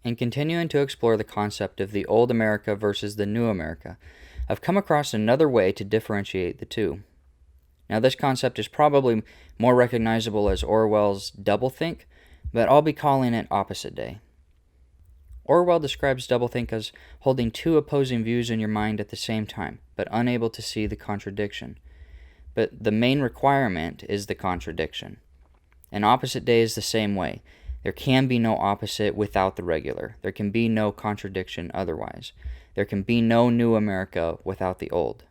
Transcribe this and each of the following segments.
In continuing to explore the concept of the old America versus the new America, I've come across another way to differentiate the two. Now, this concept is probably more recognizable as Orwell's doublethink, but I'll be calling it opposite day. Orwell describes doublethink as holding two opposing views in your mind at the same time, but unable to see the contradiction. But the main requirement is the contradiction. An opposite day is the same way. There can be no opposite without the regular. There can be no contradiction otherwise. There can be no new America without the old.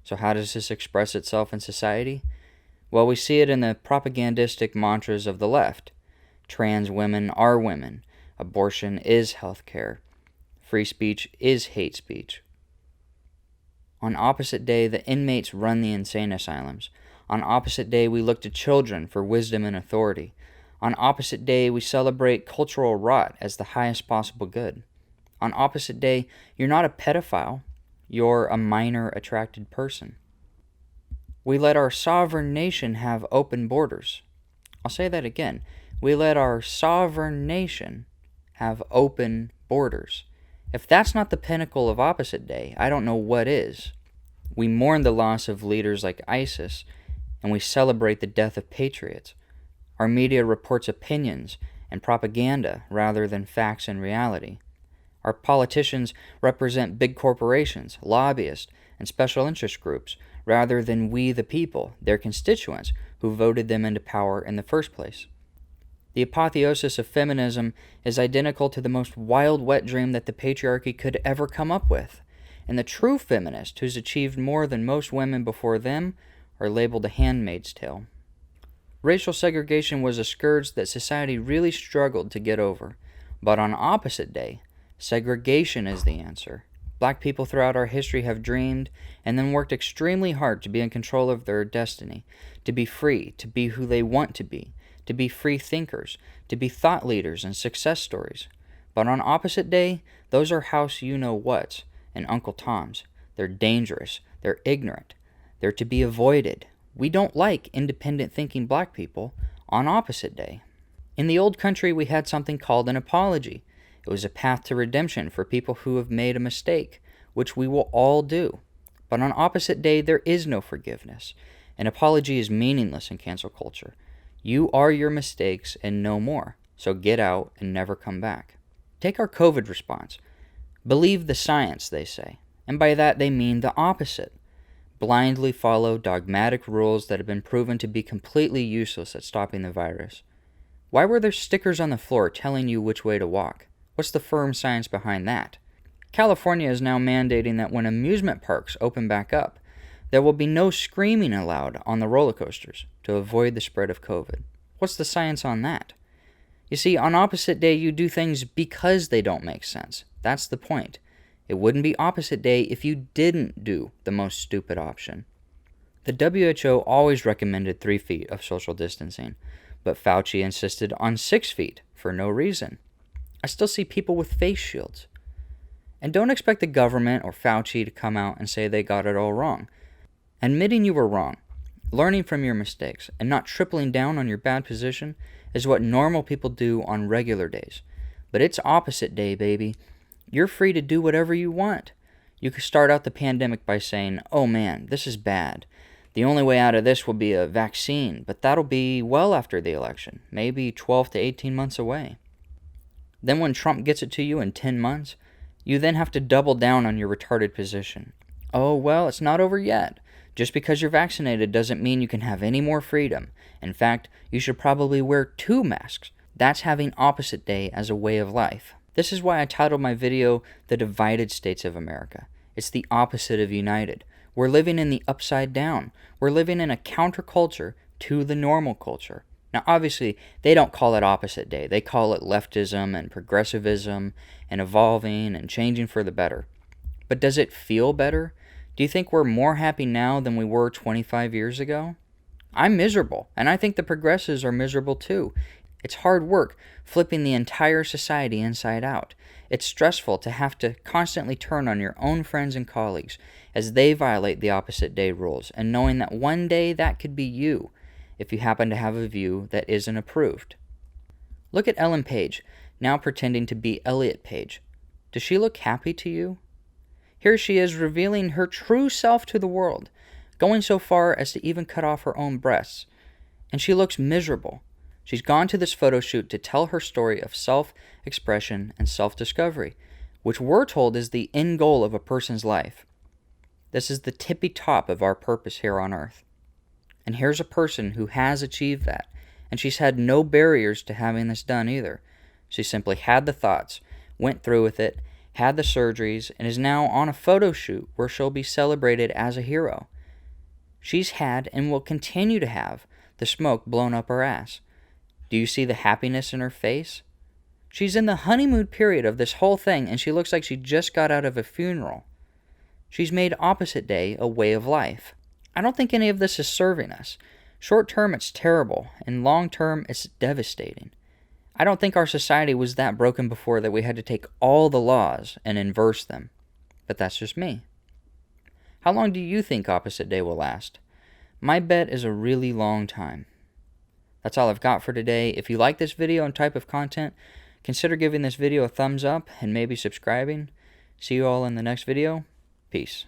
So how does this express itself in society? Well, we see it in the propagandistic mantras of the left. Trans women are women. Abortion is health care. Free speech is hate speech. On opposite day, the inmates run the insane asylums. On opposite day, we look to children for wisdom and authority. On opposite day, we celebrate cultural rot as the highest possible good. On opposite day, you're not a pedophile. You're a minor attracted person. We let our sovereign nation have open borders. I'll say that again. We let our sovereign nation have open borders. If that's not the pinnacle of opposite day, I don't know what is. We mourn the loss of leaders like ISIS, and we celebrate the death of patriots. Our media reports opinions and propaganda rather than facts and reality. Our politicians represent big corporations, lobbyists, and special interest groups rather than we the people, their constituents, who voted them into power in the first place. The apotheosis of feminism is identical to the most wild wet dream that the patriarchy could ever come up with, and the true feminist who's achieved more than most women before them are labeled a handmaid's tale. Racial segregation was a scourge that society really struggled to get over, but on opposite day, segregation is the answer. Black people throughout our history have dreamed and then worked extremely hard to be in control of their destiny, to be free, to be who they want to be free thinkers, to be thought leaders and success stories. But on opposite day, those are house you-know-whats and Uncle Toms. They're dangerous. They're ignorant. They're to be avoided. We don't like independent thinking black people on opposite day. In the old country, we had something called an apology. It was a path to redemption for people who have made a mistake, which we will all do. But on opposite day, there is no forgiveness. An apology is meaningless in cancel culture. You are your mistakes and no more, so get out and never come back. Take our COVID response. Believe the science, they say, and by that they mean the opposite. Blindly follow dogmatic rules that have been proven to be completely useless at stopping the virus. Why were there stickers on the floor telling you which way to walk? What's the firm science behind that? California is now mandating that when amusement parks open back up, there will be no screaming allowed on the roller coasters to avoid the spread of COVID. What's the science on that? You see, on opposite day, you do things because they don't make sense. That's the point. It wouldn't be opposite day if you didn't do the most stupid option. The WHO always recommended 3 feet of social distancing, but Fauci insisted on 6 feet for no reason. I still see people with face shields. And don't expect the government or Fauci to come out and say they got it all wrong. Admitting you were wrong, learning from your mistakes, and not tripling down on your bad position is what normal people do on regular days. But it's opposite day, baby. You're free to do whatever you want. You could start out the pandemic by saying, oh man, this is bad. The only way out of this will be a vaccine, but that'll be well after the election, maybe 12 to 18 months away. Then when Trump gets it to you in 10 months, you then have to double down on your retarded position. Oh, well, it's not over yet. Just because you're vaccinated doesn't mean you can have any more freedom. In fact, you should probably wear 2 masks. That's having opposite day as a way of life. This is why I titled my video, The Divided States of America. It's the opposite of united. We're living in the upside down. We're living in a counterculture to the normal culture. Now, obviously, they don't call it opposite day. They call it leftism and progressivism and evolving and changing for the better. But does it feel better? Do you think we're more happy now than we were 25 years ago? I'm miserable, and I think the progressives are miserable too. It's hard work flipping the entire society inside out. It's stressful to have to constantly turn on your own friends and colleagues as they violate the opposite day rules, and knowing that one day that could be you if you happen to have a view that isn't approved. Look at Ellen Page. now pretending to be Elliot Page. Does she look happy to you? Here she is revealing her true self to the world, going so far as to even cut off her own breasts. And she looks miserable. She's gone to this photo shoot to tell her story of self-expression and self-discovery, which we're told is the end goal of a person's life. This is the tippy top of our purpose here on Earth. And here's a person who has achieved that, and she's had no barriers to having this done either. She simply had the thoughts, went through with it, had the surgeries, and is now on a photo shoot where she'll be celebrated as a hero. She's had and will continue to have the smoke blown up her ass. Do you see the happiness in her face? She's in the honeymoon period of this whole thing, and she looks like she just got out of a funeral. She's made opposite day a way of life. I don't think any of this is serving us. Short term, it's terrible, and long term, it's devastating. I don't think our society was that broken before that we had to take all the laws and inverse them. But that's just me. How long do you think opposite day will last? My bet is a really long time. That's all I've got for today. If you like this video and type of content, consider giving this video a thumbs up and maybe subscribing. See you all in the next video. Peace.